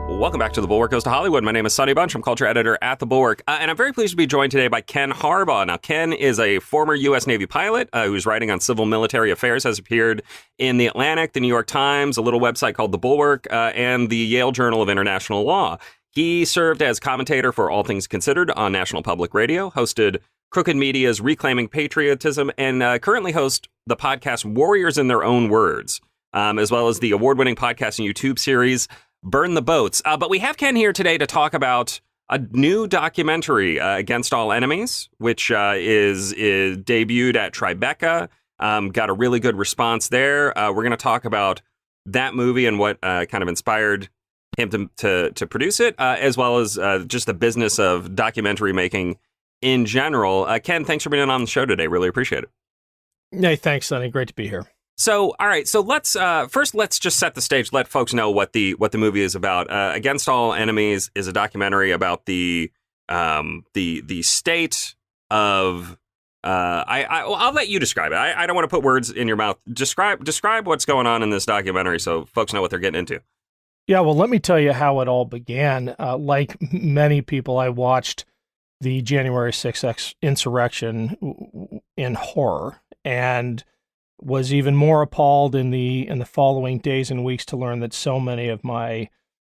Welcome back to The Bulwark Goes to Hollywood. My name is Sonny Bunch. I'm culture editor at The Bulwark. And I'm very pleased to be joined today by Ken Harbaugh. Now, Ken is a former U.S. Navy pilot who's writing on civil military affairs, has appeared in The Atlantic, The New York Times, a little website called The Bulwark, and the Yale Journal of International Law. He served as commentator for All Things Considered on National Public Radio, hosted Crooked Media's Reclaiming Patriotism, and currently hosts the podcast Warriors in Their Own Words, as well as the award-winning podcast and YouTube series Burn the Boats. But we have Ken here today to talk about a new documentary, Against All Enemies, which is debuted at Tribeca. Got a really good response there. We're going to talk about that movie and what kind of inspired him to produce it, as well as just the business of documentary making in general. Ken, thanks for being on the show today. Really appreciate it. Hey, thanks, Sonny. Great to be here. So, all right. So let's just set the stage. Let folks know what the movie is about. Against All Enemies is a documentary about the state of. I'll let you describe it. I don't want to put words in your mouth. Describe what's going on in this documentary so folks know what they're getting into. Yeah, well, let me tell you how it all began. Like many people, I watched the January 6th insurrection in horror and was even more appalled in the following days and weeks to learn that so many of my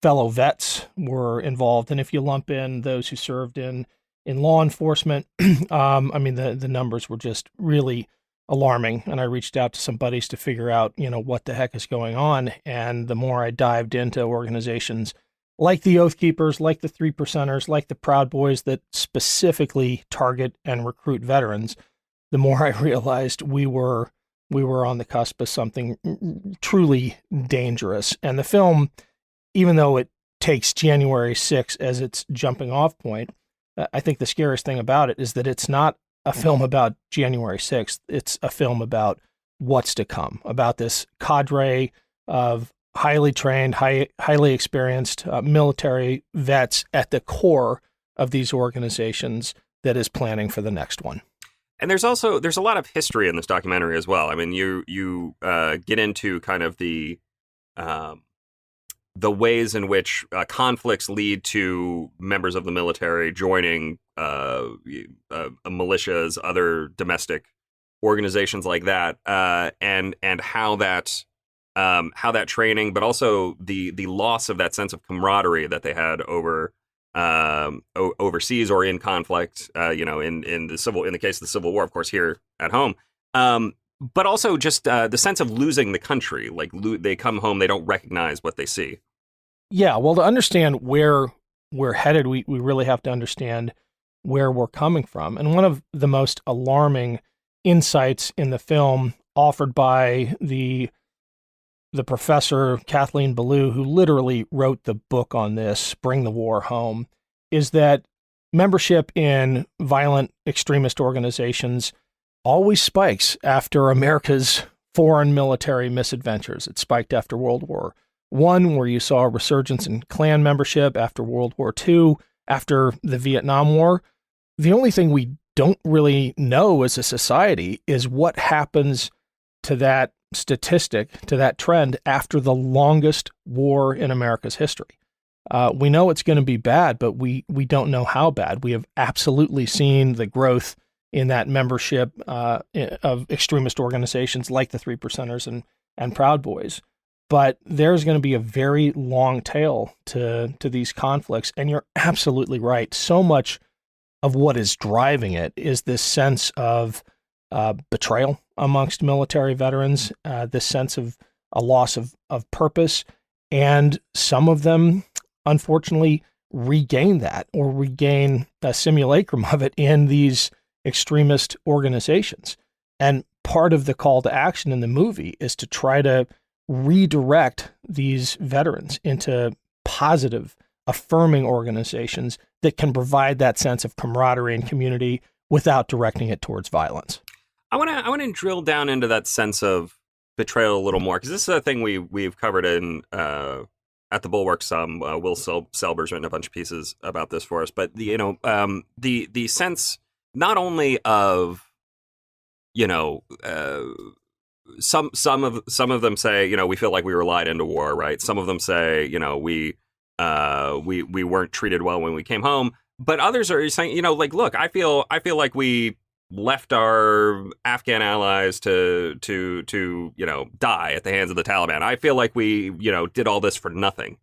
fellow vets were involved. And if you lump in those who served in law enforcement, I mean, the numbers were just really alarming. And I reached out to some buddies to figure out, what the heck is going on. And the more I dived into organizations like the Oath Keepers, like the 3 Percenters, like the Proud Boys that specifically target and recruit veterans, the more I realized we were on the cusp of something truly dangerous. And the film, even though it takes January 6th as its jumping off point, I think the scariest thing about it is that it's not a film about January 6th. It's a film about what's to come, about this cadre of highly trained, highly experienced military vets at the core of these organizations that is planning for the next one. And there's a lot of history in this documentary as well. I mean, you get into kind of the ways in which conflicts lead to members of the military joining militias, other domestic organizations like that, and how that training, but also the loss of that sense of camaraderie that they had overseas or in conflict, in the case of the Civil War, of course, here at home. But also just the sense of losing the country, like they come home, they don't recognize what they see. Yeah, well, to understand where we're headed, we really have to understand where we're coming from. And one of the most alarming insights in the film offered by the professor, Kathleen Belew, who literally wrote the book on this, Bring the War Home, is that membership in violent extremist organizations always spikes after America's foreign military misadventures. It spiked after World War I, where you saw a resurgence in Klan membership, after World War II, after the Vietnam War. The only thing we don't really know as a society is what happens to that statistic, to that trend, after the longest war in America's history. We know it's going to be bad, but we don't know how bad. We have absolutely seen the growth in that membership of extremist organizations like the 3 Percenters and Proud Boys. But there's going to be a very long tail to these conflicts. And you're absolutely right. So much of what is driving it is this sense of betrayal amongst military veterans, this sense of a loss of purpose. And some of them, unfortunately, regain that or regain a simulacrum of it in these extremist organizations. And part of the call to action in the movie is to try to redirect these veterans into positive, affirming organizations that can provide that sense of camaraderie and community without directing it towards violence. I want to drill down into that sense of betrayal a little more, because this is a thing we've covered in at the Bulwark some. Will Selber's written a bunch of pieces about this for us, but the sense not only of some of them say, we feel like we were lied into war, right? Some of them say, we weren't treated well when we came home, but others are saying, like, look, I feel like we left our Afghan allies to die at the hands of the Taliban. I feel like we did all this for nothing.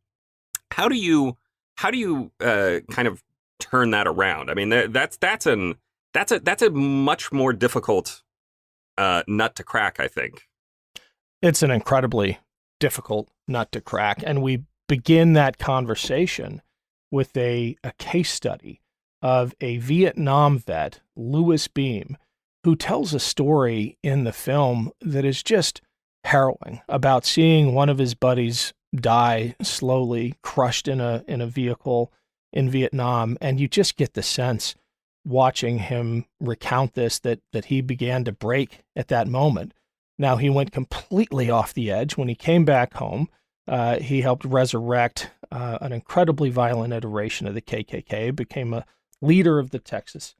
How do you kind of turn that around? I mean, that's a much more difficult nut to crack, I think. It's an incredibly difficult nut to crack, and we begin that conversation with a case study of a Vietnam vet, Louis Beam, who tells a story in the film that is just harrowing about seeing one of his buddies die slowly, crushed in a vehicle in Vietnam. And you just get the sense, watching him recount this, that he began to break at that moment. Now, he went completely off the edge. When he came back home, he helped resurrect an incredibly violent iteration of the KKK, became a leader of the Texas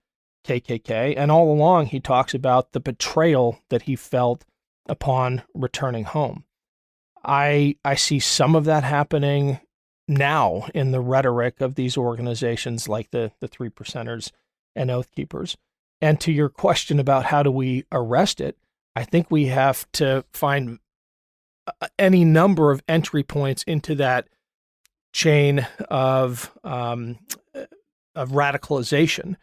KKK. And all along, he talks about the betrayal that he felt upon returning home. I see some of that happening now in the rhetoric of these organizations like the Three Percenters and Oath Keepers. And to your question about how do we arrest it, I think we have to find any number of entry points into that chain of radicalization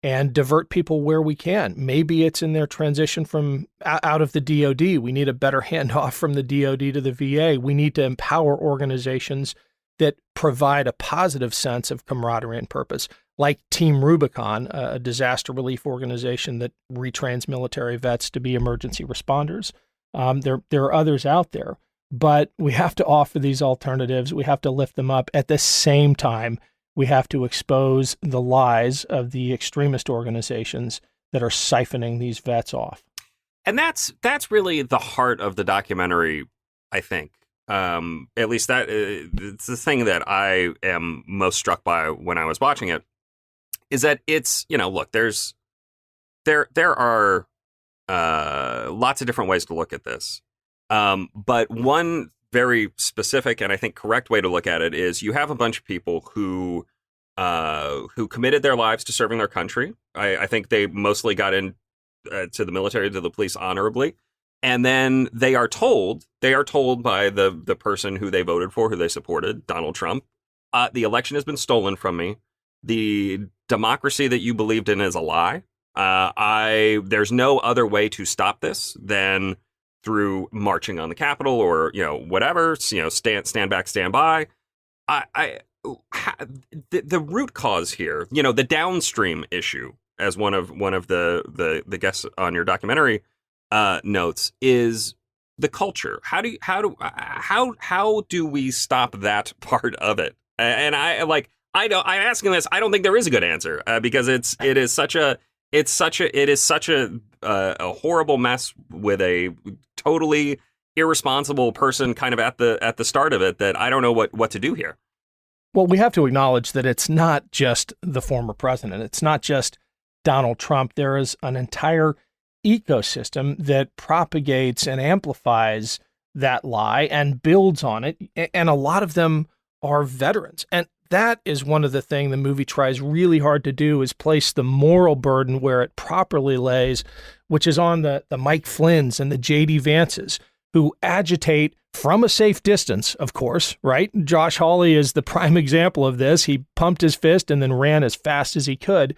and divert people where we can. Maybe it's in their transition from out of the DOD. We need a better handoff from the DOD to the VA. We need to empower organizations that provide a positive sense of camaraderie and purpose, like Team Rubicon, a disaster relief organization that retrains military vets to be emergency responders. There are others out there, but we have to offer these alternatives. We have to lift them up. At the same time, we have to expose the lies of the extremist organizations that are siphoning these vets off. And that's really the heart of the documentary, I think. At least that it's the thing that I am most struck by when I was watching it, is that it's, look, there are lots of different ways to look at this. But one very specific and I think correct way to look at it is you have a bunch of people who committed their lives to serving their country. I think they mostly got in to the military, to the police honorably. And then they are told by the person who they voted for, who they supported, Donald Trump, the election has been stolen from me. The democracy that you believed in is a lie. There's no other way to stop this than through marching on the Capitol or, whatever, stand back, stand by. The root cause here, the downstream issue, as one of the guests on your documentary notes, is the culture. How do we stop that part of it? And I'm asking this. I don't think there is a good answer because it is such a horrible mess with a totally irresponsible person kind of at the start of it that I don't know what to do here. Well, we have to acknowledge that it's not just the former president. It's not just Donald Trump. There is an entire ecosystem that propagates and amplifies that lie and builds on it. And a lot of them are veterans. And that is one of the things the movie tries really hard to do, is place the moral burden where it properly lays, which is on the Mike Flynn's and the J.D. Vances, who agitate from a safe distance, of course, right? Josh Hawley is the prime example of this. He pumped his fist and then ran as fast as he could.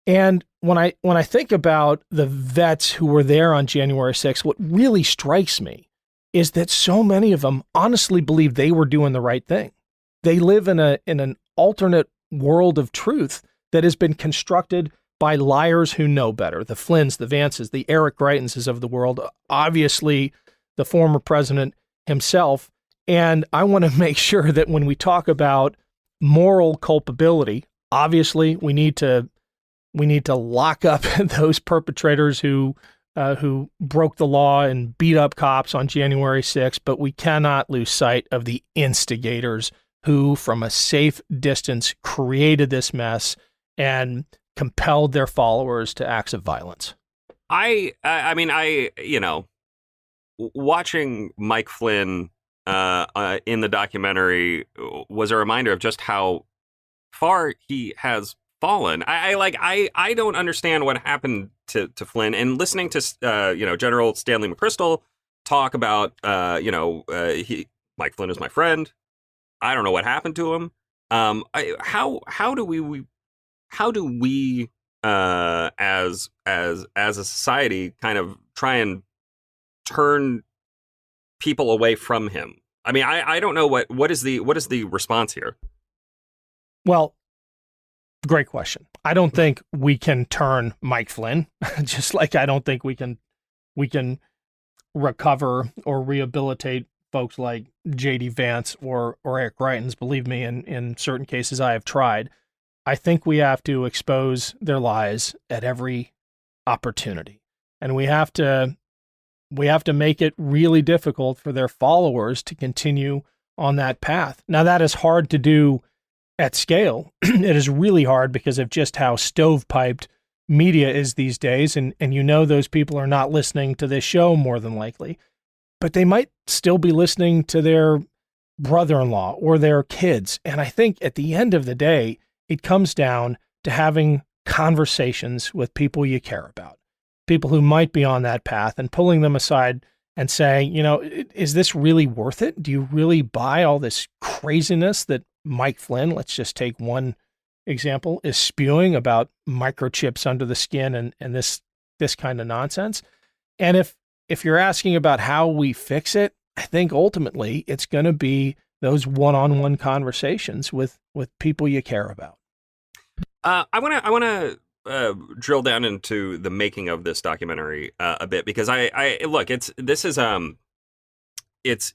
And when I think about the vets who were there on January 6th, what really strikes me is that so many of them honestly believe they were doing the right thing. They live in an alternate world of truth that has been constructed by liars who know better. The Flynns, the Vances, the Eric Greitenses of the world, obviously the former president himself. And I want to make sure that when we talk about moral culpability, obviously we need to lock up those perpetrators who broke the law and beat up cops on January 6th, but we cannot lose sight of the instigators who, from a safe distance, created this mess and compelled their followers to acts of violence. I mean, watching Mike Flynn in the documentary was a reminder of just how far he has fallen. I don't understand what happened to Flynn, and listening to General Stanley McChrystal talk about Mike Flynn is my friend. I don't know what happened to him. How do we as a society kind of try and turn people away from him? I mean, I don't know what is the response here. Well, great question. I don't think we can turn Mike Flynn, just like I don't think we can recover or rehabilitate folks like J.D. Vance or Eric Greitens. Believe me, in certain cases I have tried. I think we have to expose their lies at every opportunity. And we have to make it really difficult for their followers to continue on that path. Now, that is hard to do at scale. It is really hard because of just how stovepiped media is these days. And those people are not listening to this show more than likely. But they might still be listening to their brother-in-law or their kids. And I think at the end of the day, it comes down to having conversations with people you care about, people who might be on that path, and pulling them aside and saying, is this really worth it? Do you really buy all this craziness that Mike Flynn, let's just take one example, is spewing about microchips under the skin and this kind of nonsense? And if you're asking about how we fix it, I think ultimately it's going to be those one-on-one conversations with people you care about. I want to drill down into the making of this documentary a bit, because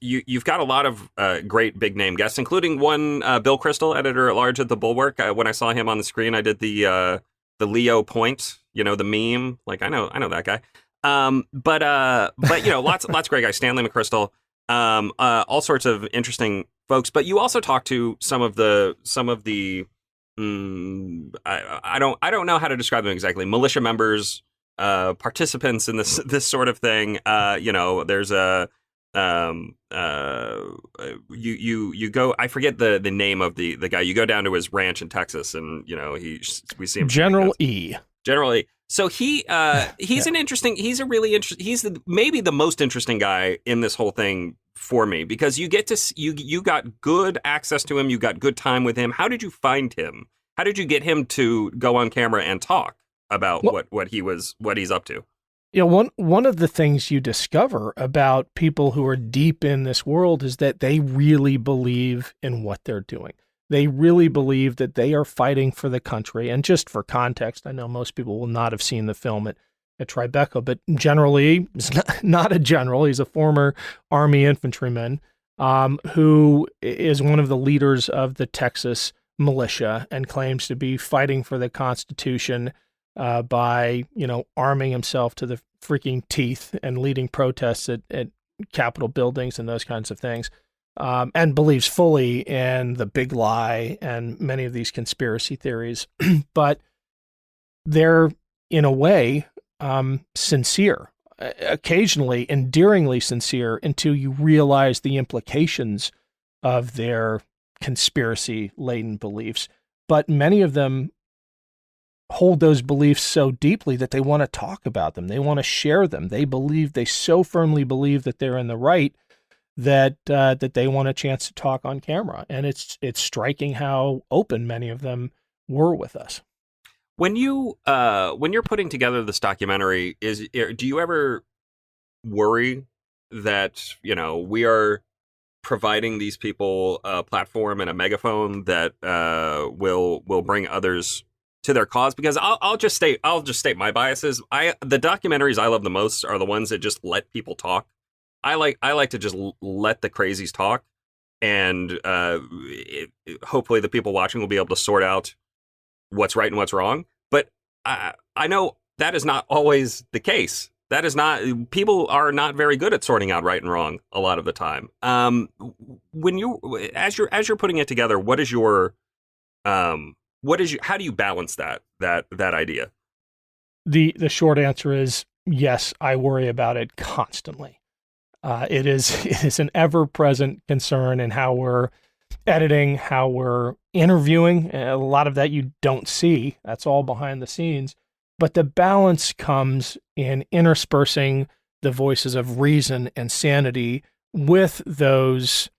you've got a lot of great big name guests, including one Bill Kristol, editor at large at the Bulwark. When I saw him on the screen, I did the Leo point, the meme. Like I know that guy. But lots of great guys. Stanley McChrystal, all sorts of interesting folks. But you also talk to some of the I don't know how to describe them exactly. Militia members, participants in this sort of thing. There's a you go. I forget the name of the guy. You go down to his ranch in Texas, and we see him. General E. General E. So he's maybe the most interesting guy in this whole thing for me, because you get to you got good access to him, you got good time with him. How did you find him? How did you get him to go on camera and talk about what he's up to? One of the things you discover about people who are deep in this world is that they really believe in what they're doing. They really believe that they are fighting for the country. And just for context, I know most people will not have seen the film at Tribeca, but General E is not a general. He's a former Army infantryman who is one of the leaders of the Texas militia and claims to be fighting for the Constitution by, arming himself to the freaking teeth and leading protests at Capitol buildings and those kinds of things. And believes fully in the big lie and many of these conspiracy theories. But they're, in a way, sincere, occasionally endearingly sincere, until you realize the implications of their conspiracy-laden beliefs. But many of them hold those beliefs so deeply that they want to talk about them. They want to share them. They so firmly believe that they're in the right that they want a chance to talk on camera. And it's striking how open many of them were with us. When you're putting together this documentary, do you ever worry that, we are providing these people a platform and a megaphone that will bring others to their cause? Because I'll just state my biases. The documentaries I love the most are the ones that just let people talk. I like to just let the crazies talk, and hopefully the people watching will be able to sort out what's right and what's wrong. But I know that is not always the case. That is not, people are not very good at sorting out right and wrong a lot of the time. As you're putting it together, how do you balance that idea? The short answer is yes, I worry about it constantly. It is an ever-present concern in how we're editing, how we're interviewing. A lot of that you don't see. That's all behind the scenes. But the balance comes in interspersing the voices of reason and sanity with those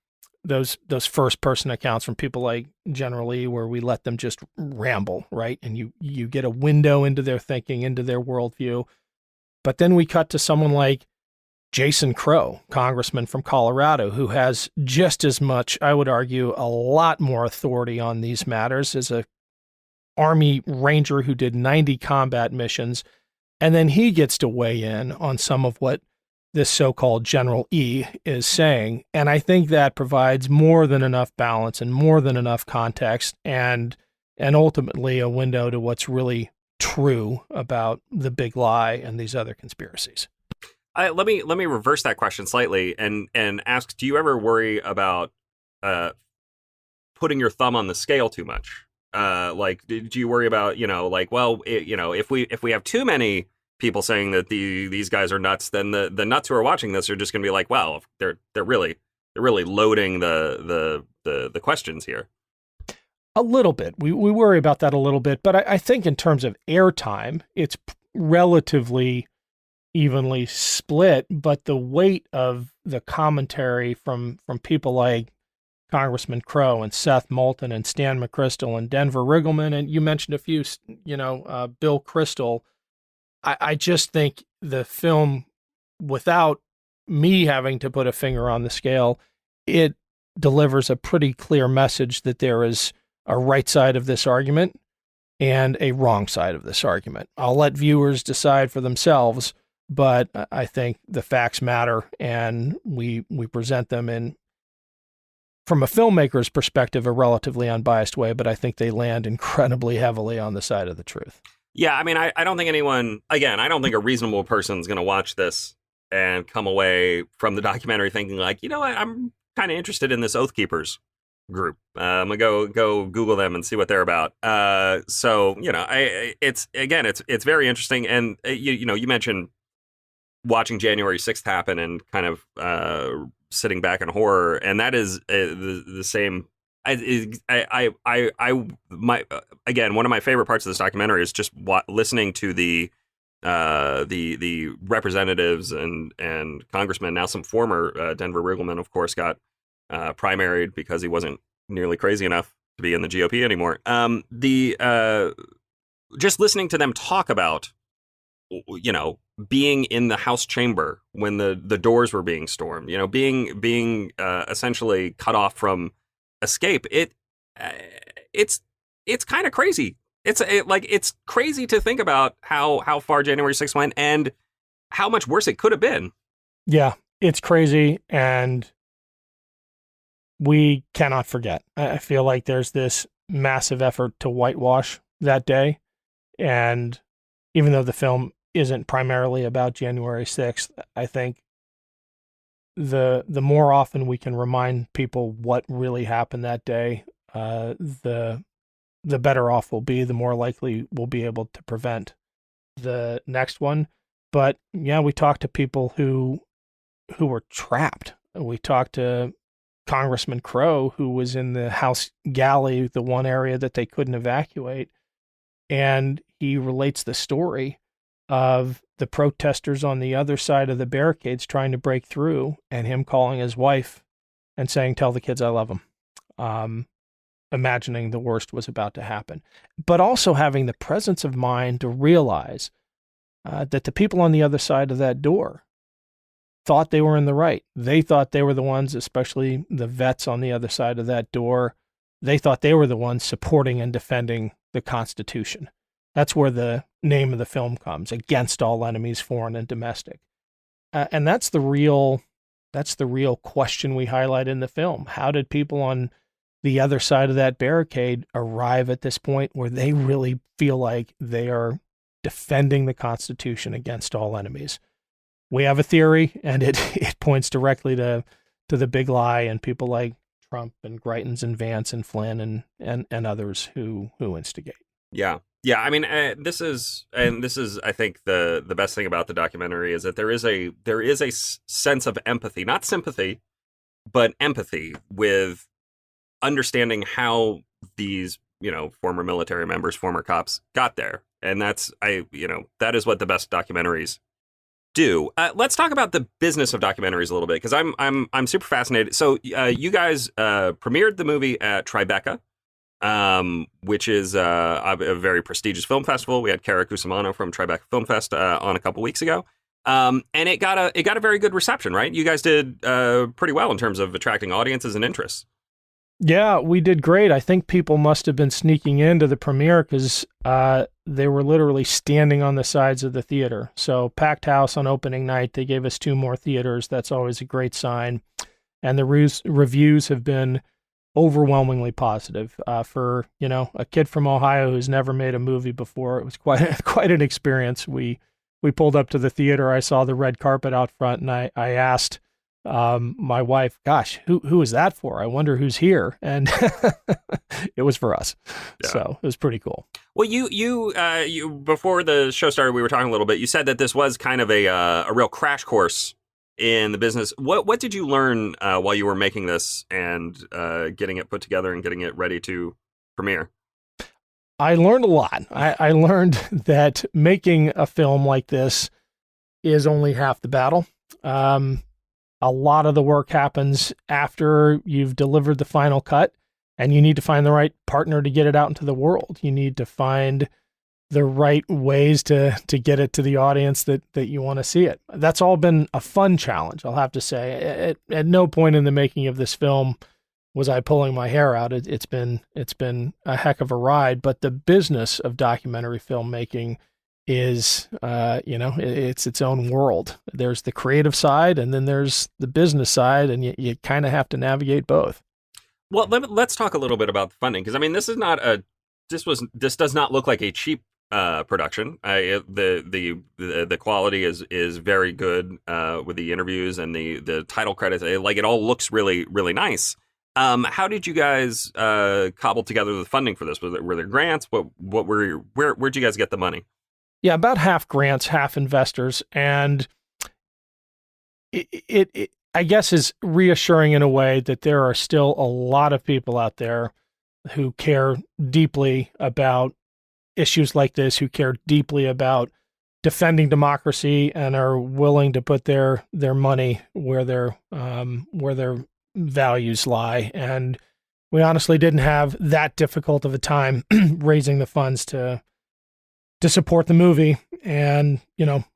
first person accounts from people like General Lee, where we let them just ramble, right? And you get a window into their thinking, into their worldview. But then we cut to someone like Jason Crow, congressman from Colorado, who has just as much, I would argue, a lot more authority on these matters as a Army Ranger who did 90 combat missions. And then he gets to weigh in on some of what this so-called General E is saying. And I think that provides more than enough balance and more than enough context and ultimately a window to what's really true about the big lie and these other conspiracies. Let me reverse that question slightly and ask, do you ever worry about putting your thumb on the scale too much? Like, do you worry about, if we have too many people saying that these guys are nuts, then the nuts who are watching this are just going to be like, well, they're really loading the questions here. A little bit. We worry about that a little bit, but I think in terms of airtime, it's relatively evenly split, but the weight of the commentary from people like Congressman Crow and Seth Moulton and Stan McChrystal and Denver Riggleman, and you mentioned a few, Bill Kristol. I just think the film, without me having to put a finger on the scale, it delivers a pretty clear message that there is a right side of this argument and a wrong side of this argument. I'll let viewers decide for themselves, but I think the facts matter, and we present them in, from a filmmaker's perspective, a relatively unbiased way, but I think they land incredibly heavily on the side of the truth. Yeah, I mean, I don't think I don't think a reasonable person is going to watch this and come away from the documentary thinking like, you know what, I'm kind of interested in this Oath Keepers group. I'm going to go Google them and see what they're about. So, it's very interesting. And, you mentioned watching January 6th happen and kind of sitting back in horror. And that is the same. One of my favorite parts of this documentary is just listening to the representatives and congressmen. Now, some former Denver Riggleman, of course, got primaried because he wasn't nearly crazy enough to be in the GOP anymore. Just listening to them talk about, being in the House chamber when the doors were being stormed, being essentially cut off from escape. It's kind of crazy. It's crazy to think about how far January 6th went and how much worse it could have been. Yeah, it's crazy, and we cannot forget. I feel like there's this massive effort to whitewash that day, and even though the film isn't primarily about January 6th, I think the more often we can remind people what really happened that day, the better off we'll be, the more likely we'll be able to prevent the next one. But yeah, we talked to people who were trapped. We talked to Congressman Crow, who was in the House galley, the one area that they couldn't evacuate. And he relates the story of the protesters on the other side of the barricades trying to break through, and him calling his wife and saying, "Tell the kids I love them," imagining the worst was about to happen. But also having the presence of mind to realize that the people on the other side of that door thought they were in the right. They thought they were the ones, especially the vets on the other side of that door, they thought they were the ones supporting and defending the Constitution. That's where the name of the film comes, Against All Enemies, Foreign and Domestic. And that's the real question we highlight in the film. How did people on the other side of that barricade arrive at this point where they really feel like they are defending the Constitution against all enemies? We have a theory, and it points directly to the big lie and people like Trump and Greitens and Vance and Flynn and others who instigate. Yeah. Yeah, I mean, this is, I think the best thing about the documentary is that there is a sense of empathy, not sympathy, but empathy with understanding how these former military members, former cops got there, and that is what the best documentaries do. Let's talk about the business of documentaries a little bit because I'm super fascinated. So you guys premiered the movie at Tribeca, which is a very prestigious film festival. We had Kara Cusimano from Tribeca Film Fest on a couple weeks ago. And it got a very good reception, right? You guys did pretty well in terms of attracting audiences and interests. Yeah, we did great. I think people must have been sneaking into the premiere because they were literally standing on the sides of the theater. So packed house on opening night. They gave us 2 more theaters. That's always a great sign. And the reviews have been overwhelmingly positive. For a kid from Ohio who's never made a movie before, it was quite an experience. We pulled up to the theater. I saw the red carpet out front, and I asked my wife, "Gosh, who is that for? I wonder who's here." And it was for us. Yeah. So it was pretty cool. Well, you before the show started, we were talking a little bit. You said that this was kind of a real crash course in the business. What did you learn while you were making this and getting it put together and getting it ready to premiere? I learned a lot. I learned that making a film like this is only half the battle. A lot of the work happens after you've delivered the final cut, and you need to find the right partner to get it out into the world. You need to find the right ways to get it to the audience that you want to see it. That's all been a fun challenge, I'll have to say. At no point in the making of this film was I pulling my hair out. It's been a heck of a ride, but the business of documentary filmmaking is, it's its own world. There's the creative side, and then there's the business side, and you kind of have to navigate both. Well, let's talk a little bit about the funding, because I mean, this does not look like a cheap production. The quality is very good with the interviews and the title credits. It all looks really, really nice. How did you guys cobble together the funding for this? Were there grants? Where'd you guys get the money? Yeah, about half grants, half investors, and it I guess is reassuring in a way that there are still a lot of people out there who care deeply about issues like this, who care deeply about defending democracy, and are willing to put their money where their values lie. And we honestly didn't have that difficult of a time raising the funds to support the movie. And,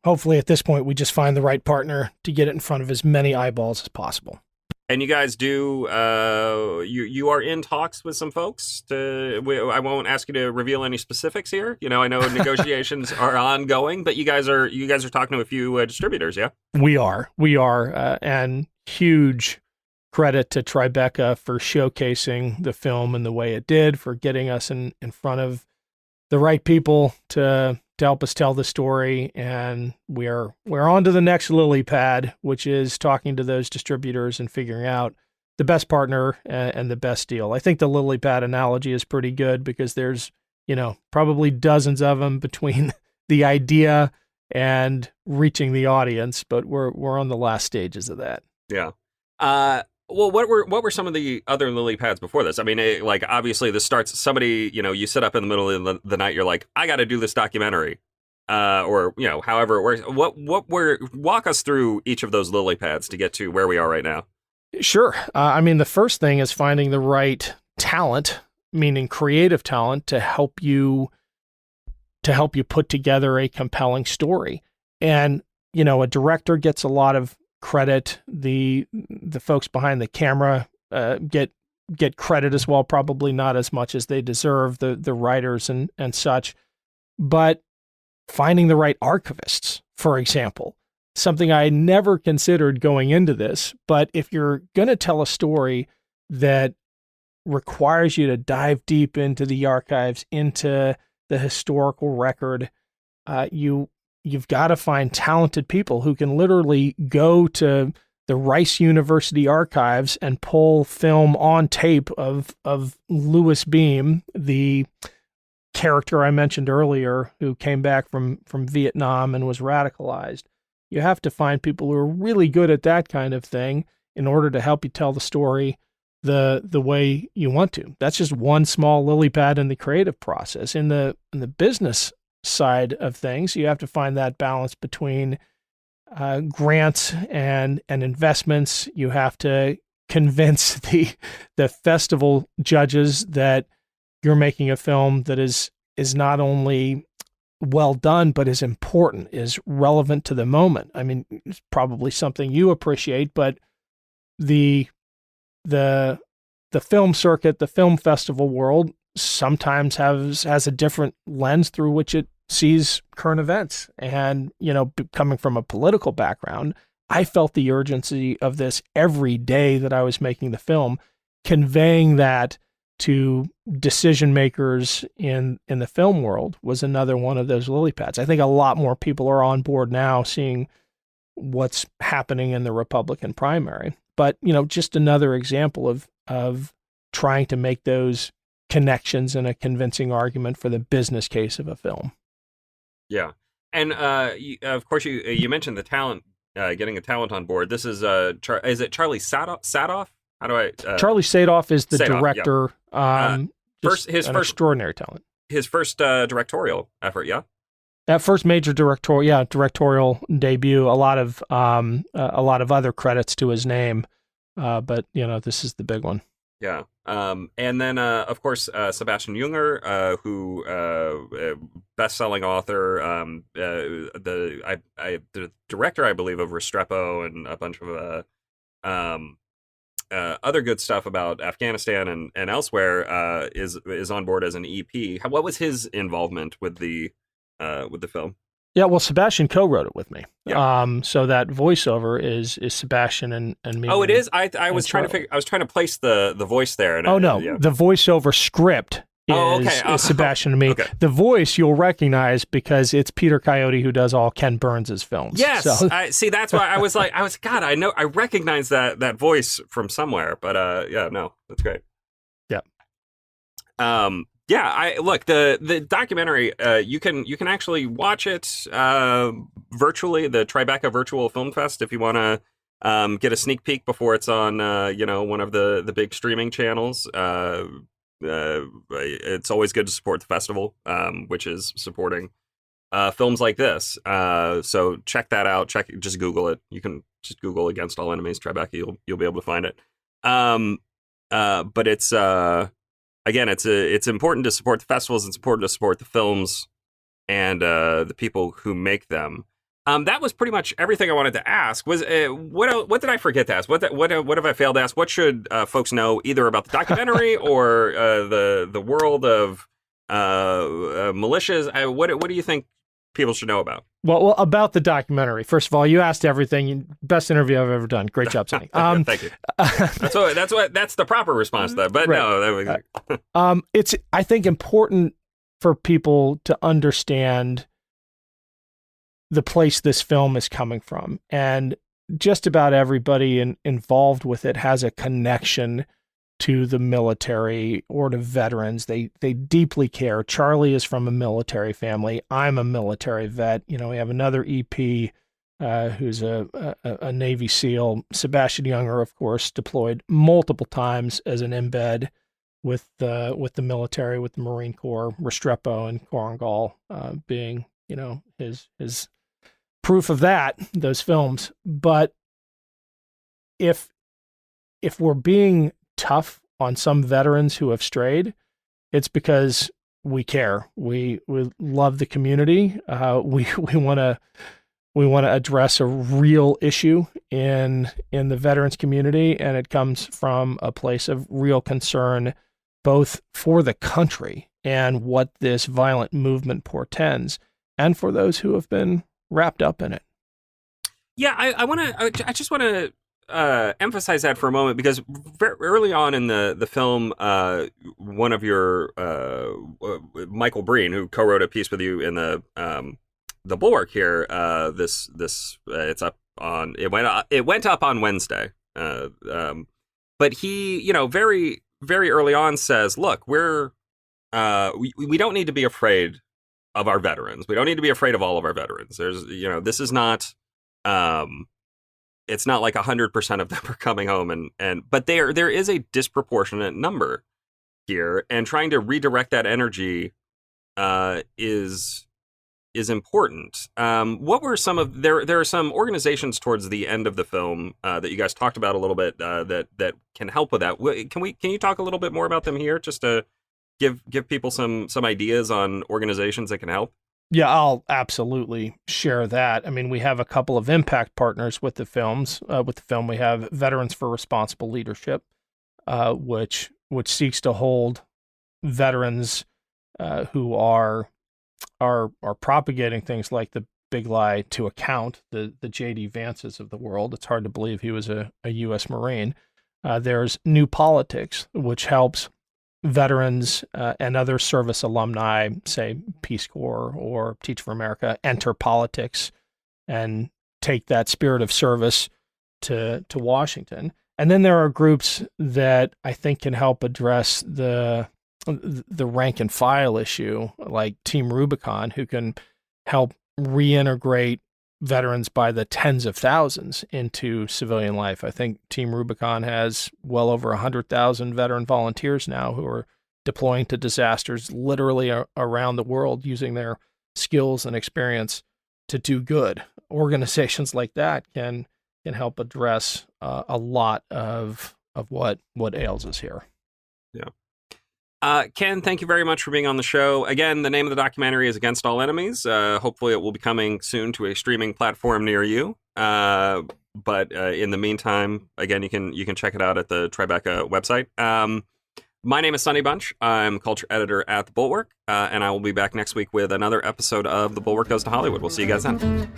hopefully at this point we just find the right partner to get it in front of as many eyeballs as possible. And you guys do, you are in talks with some folks. I won't ask you to reveal any specifics here. I know negotiations are ongoing, but you guys are talking to a few distributors, yeah? We are, and huge credit to Tribeca for showcasing the film in the way it did, for getting us in front of the right people to help us tell the story. And we're on to the next lily pad, which is talking to those distributors and figuring out the best partner and the best deal. I think the lily pad analogy is pretty good because there's, probably dozens of them between the idea and reaching the audience, but we're on the last stages of that. Yeah. Well, what were some of the other lily pads before this? I mean, obviously this starts, somebody, you sit up in the middle of the night, you're like, I got to do this documentary, or, however it works. Walk us through each of those lily pads to get to where we are right now. Sure. I mean, the first thing is finding the right talent, meaning creative talent, to help you put together a compelling story. And, a director gets a lot of credit. The folks behind the camera get credit as well, probably not as much as they deserve, the writers and such. But finding the right archivists, for example, something I never considered going into this, but if you're going to tell a story that requires you to dive deep into the archives, into the historical record, you've got to find talented people who can literally go to the Rice University archives and pull film on tape of Louis Beam, the character I mentioned earlier who came back from Vietnam and was radicalized. You have to find people who are really good at that kind of thing in order to help you tell the story the way you want to. That's just one small lily pad in the creative process. In the business side of things, you have to find that balance between grants and investments. You have to convince the festival judges that you're making a film that is not only well done, but is important, is relevant to the moment. I mean, it's probably something you appreciate, but the film circuit, the film festival world sometimes has a different lens through which it sees current events. And, coming from a political background, I felt the urgency of this every day that I was making the film, conveying that to decision makers in the film world was another one of those lily pads. I think a lot more people are on board now seeing what's happening in the Republican primary. But, just another example of trying to make those connections and a convincing argument for the business case of a film. Yeah. And of course, you mentioned the talent, getting a talent on board. This is is it Charlie Sadoff? How do I? Charlie Sadoff is the director. Yeah. First extraordinary talent. His first directorial effort. Yeah. That first major directorial debut. A lot of other credits to his name, but this is the big one. Yeah. And then of course Sebastian Junger, who best-selling author, the director, I believe, of Restrepo and a bunch of other good stuff about Afghanistan and elsewhere, is on board as an EP. What was his involvement with the film? Yeah, well, Sebastian co-wrote it with me. Yeah. So that voiceover is Sebastian and me. Oh, it is. I was trying to place the voice there. And the voiceover script is Sebastian and me. Okay. The voice you'll recognize because it's Peter Coyote who does all Ken Burns' films. Yes, so. See, that's why I was God, I recognize that voice from somewhere. But no, that's great. Yeah. Yeah, look, the documentary, you can actually watch it virtually, the Tribeca Virtual Film Fest, if you want to get a sneak peek before it's on one of the big streaming channels. It's always good to support the festival, which is supporting films like this. So check that out. Just Google it. You can just Google Against All Enemies Tribeca. You'll be able to find it. But it's again, it's important to support the festivals. It's important to support the films and the people who make them. That was pretty much everything I wanted to ask. Was what did I forget to ask? What have I failed to ask? What should folks know either about the documentary or the world of militias? What do you think people should know about? Well, about the documentary. First of all, you asked everything. Best interview I've ever done. Great job, Sonny. Thank you. That's the proper response, though. But right. No, it's I think important for people to understand the place this film is coming from, and just about everybody involved with it has a connection to the military or to veterans. They deeply care. Charlie is from a military family. I'm a military vet. We have another EP who's a Navy SEAL. Sebastian Junger, of course, deployed multiple times as an embed with the military, with the Marine Corps. Restrepo and Korangal being his proof of that, those films. But if we're being tough on some veterans who have strayed, it's because we care. We love the community. We want to address a real issue in the veterans community, and it comes from a place of real concern, both for the country and what this violent movement portends, and for those who have been wrapped up in it. Yeah, I just want to emphasize that for a moment, because very early on in the film, one of your Michael Breen, who co-wrote a piece with you in the Bulwark here, it's up on it went up on Wednesday, but he very very early on says, look, we're we don't need to be afraid of our veterans. We don't need to be afraid of all of our veterans. This is not, it's not like 100% of them are coming home, but there is a disproportionate number here, and trying to redirect that energy is important. What were some of there are some organizations towards the end of the film that you guys talked about a little bit that can help with that. Can you talk a little bit more about them here, just to give people some ideas on organizations that can help? Yeah, I'll absolutely share that. I mean, we have a couple of impact partners with the films. With the film, we have Veterans for Responsible Leadership, which seeks to hold veterans who are propagating things like the big lie to account, the J.D. Vances of the world. It's hard to believe he was a U.S. Marine. There's New Politics, which helps veterans and other service alumni, say Peace Corps or Teach for America, enter politics and take that spirit of service to Washington. And then there are groups that I think can help address the rank and file issue, like Team Rubicon, who can help reintegrate veterans by the tens of thousands into civilian life. I think Team Rubicon has well over 100,000 veteran volunteers now who are deploying to disasters literally around the world, using their skills and experience to do good. Organizations like that can help address a lot of what ails us here. Yeah. Ken, thank you very much for being on the show. Again, the name of the documentary is Against All Enemies. Hopefully it will be coming soon to a streaming platform near you. But in the meantime, again, you can check it out at the Tribeca website. My name is Sonny Bunch. I'm culture editor at The Bulwark, and I will be back next week with another episode of The Bulwark Goes to Hollywood. We'll see you guys then.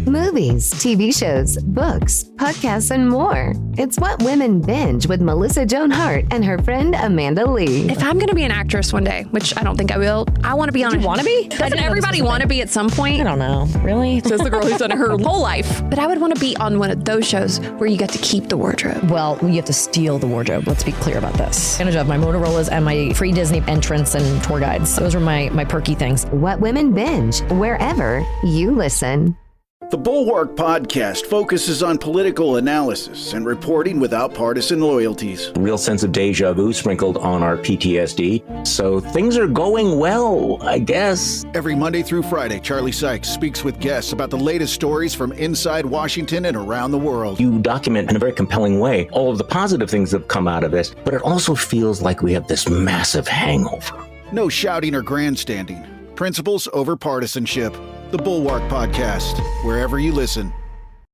Movies, TV shows, books, podcasts, and more. It's What Women Binge with Melissa Joan Hart and her friend Amanda Lee. If I'm going to be an actress one day, which I don't think I will, I want to be on. You want to be? Doesn't everybody want to be at some point? I don't know. Really? Says the girl who's done it her whole life. But I would want to be on one of those shows where you get to keep the wardrobe. Well, you have to steal the wardrobe. Let's be clear about this. I have my Motorola's and my free Disney entrance and tour guides. Those are my perky things. What Women Binge, wherever you listen. The Bulwark podcast focuses on political analysis and reporting without partisan loyalties. A real sense of deja vu sprinkled on our PTSD. So things are going well, I guess. Every Monday through Friday, Charlie Sykes speaks with guests about the latest stories from inside Washington and around the world. You document in a very compelling way all of the positive things that have come out of this, but it also feels like we have this massive hangover. No shouting or grandstanding. Principles over partisanship. The Bulwark Podcast, wherever you listen.